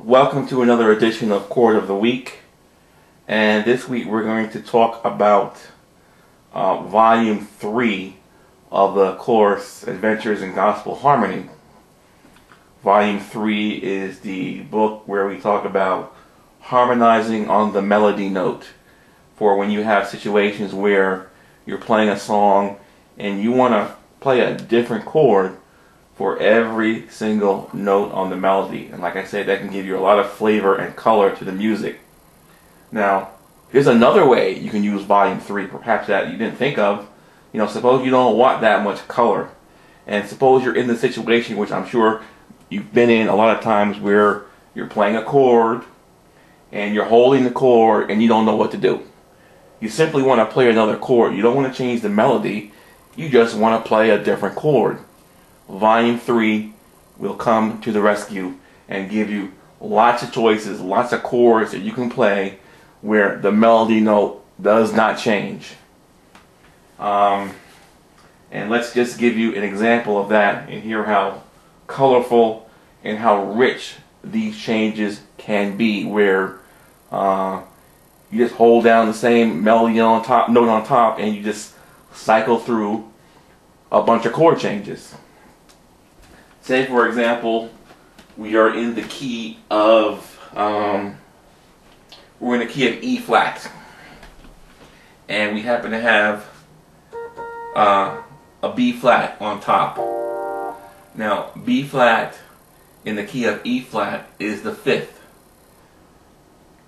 Welcome to another edition of Chord of the Week, and this week we're going to talk about Volume 3 of the course Adventures in Gospel Harmony. Volume 3 is the book where we talk about harmonizing on the melody note for when you have situations where you're playing a song and you want to play a different chord for every single note on the melody. And like I said, that can give you a lot of flavor and color to the music. Now, here's another way you can use Volume 3, perhaps that you didn't think of. Suppose you don't want that much color. And suppose you're in the situation, which I'm sure you've been in a lot of times, where you're playing a chord and you're holding the chord and you don't know what to do. You simply want to play another chord. You don't want to change the melody. You just want to play a different chord. Volume 3 will come to the rescue and give you lots of choices, lots of chords that you can play where the melody note does not change. And let's just give you an example of that and hear how colorful and how rich these changes can be, where you just hold down the same melody note on top and you just cycle through a bunch of chord changes. Say, for example, we are in the key of E flat, and we happen to have a B flat on top. Now, B flat in the key of E flat is the fifth.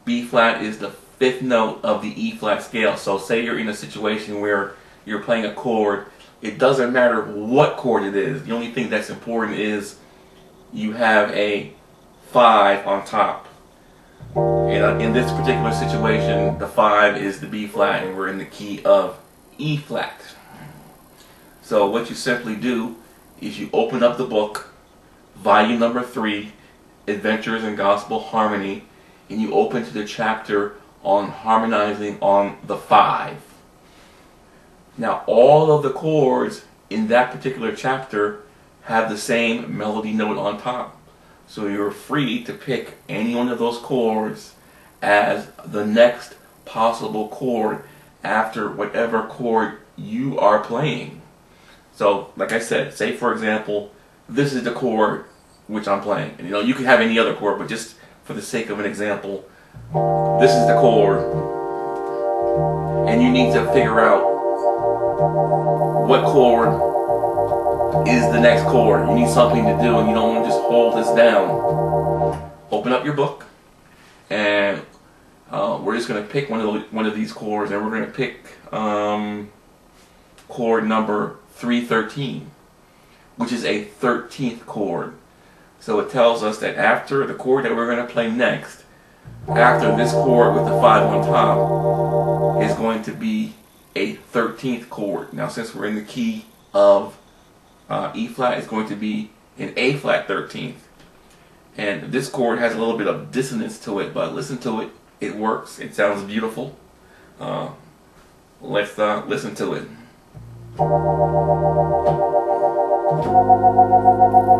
B flat is the fifth note of the E flat scale. So say you're in a situation where you're playing a chord. It doesn't matter what chord it is. The only thing that's important is you have a 5 on top. In this particular situation, the 5 is the B flat, and we're in the key of E flat. So what you simply do is you open up the book, volume number 3, Adventures in Gospel Harmony, and you open to the chapter on harmonizing on the 5. Now, all of the chords in that particular chapter have the same melody note on top. So you're free to pick any one of those chords as the next possible chord after whatever chord you are playing. So, like I said, say for example, this is the chord which I'm playing. And you can have any other chord, but just for the sake of an example, this is the chord. And you need to figure out what chord is the next chord. You need something to do, and you don't want to just hold this down. Open up your book, and we're just going to pick one of these chords, and we're going to pick chord number 313, which is a 13th chord. So it tells us that after the chord that we're going to play next, after this chord with the 5 on top, is going to be a 13th chord. Now, since we're in the key of E flat, it's going to be an A flat 13th. And this chord has a little bit of dissonance to it, but listen to it. It works. It sounds beautiful. Let's listen to it.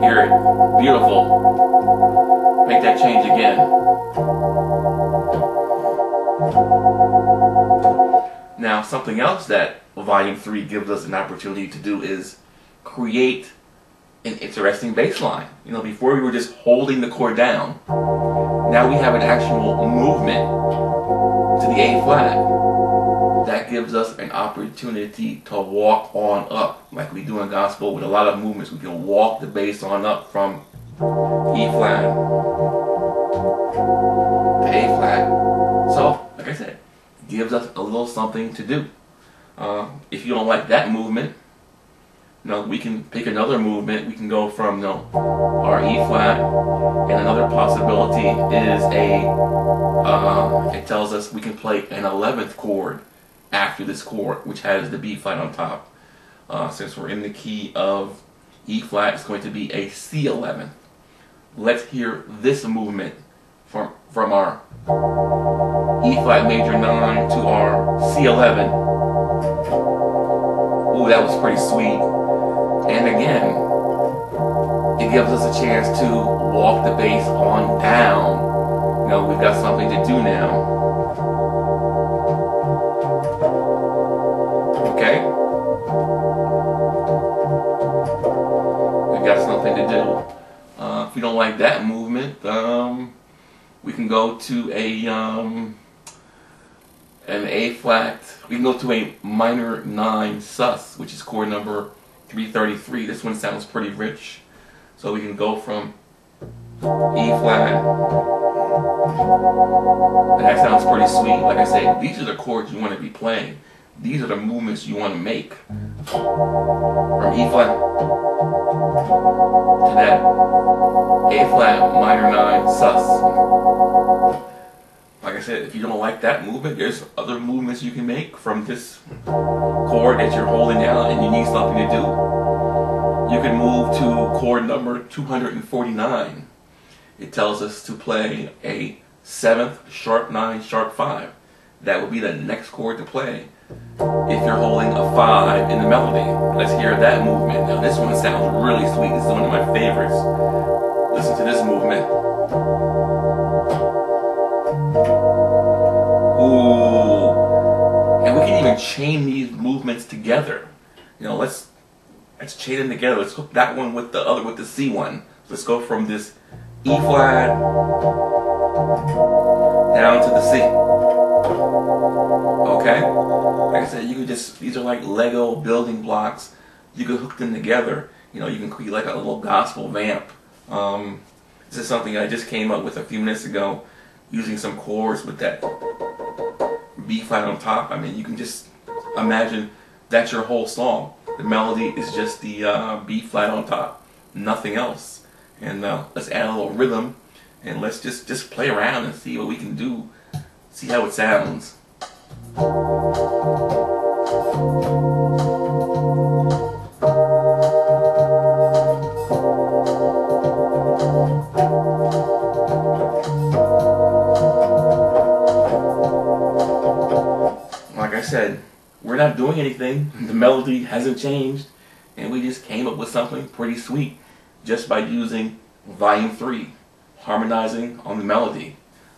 Hear it. Beautiful. Make that change again. Now, something else that Volume 3 gives us an opportunity to do is create an interesting bass line. Before we were just holding the chord down, now we have an actual movement to the A flat. That gives us an opportunity to walk on up, like we do in gospel with a lot of movements. We can walk the bass on up from E flat to A flat. So, like I said, gives us a little something to do. If you don't like that movement, we can pick another movement. We can go from our E flat, and another possibility is it tells us we can play an 11th chord after this chord, which has the B flat on top. Since we're in the key of E flat, it's going to be a C11. Let's hear this movement from our E flat major 9 to our C11. Ooh, that was pretty sweet. And again, it gives us a chance to walk the bass on down. You know, we've got something to do now. Okay? We've got something to do. If you don't like that movement, we can go to an A flat. We can go to a minor 9 sus, which is chord number 333. This one sounds pretty rich. So we can go from E flat, and that sounds pretty sweet. Like I say, these are the chords you want to be playing. These are the movements you want to make. From E flat to that A flat minor 9 sus. Like I said, if you don't like that movement, there's other movements you can make from this chord that you're holding down and you need something to do. You can move to chord number 249. It tells us to play a 7th, sharp 9, sharp 5. That would be the next chord to play if you're holding a 5 in the melody. Let's hear that movement. Now this one sounds really sweet. This is one of my favorites. Listen to this movement. Ooh. And we can even chain these movements together. You know, let's chain them together. Let's hook that one with the other, with the C one. Let's go from this E flat down to the C. Okay? Like I said, you could just, these are like Lego building blocks. You could hook them together. You know, you can create like a little gospel vamp. This is something I just came up with a few minutes ago, using some chords with that B flat on top. I mean, you can just imagine that's your whole song. The melody is just the B flat on top, nothing else. And let's add a little rhythm, and let's just play around and see what we can do, see how it sounds. Like I said, we're not doing anything. The melody hasn't changed, and we just came up with something pretty sweet just by using volume 3, harmonizing on the melody.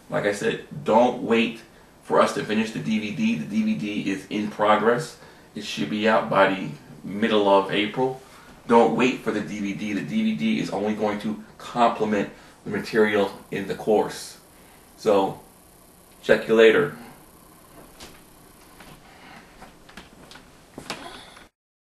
Like I said, don't wait for us to finish the DVD. The DVD is in progress. It should be out by the middle of April. Don't wait for the DVD. The DVD is only going to complement the material in the course. So, check you later.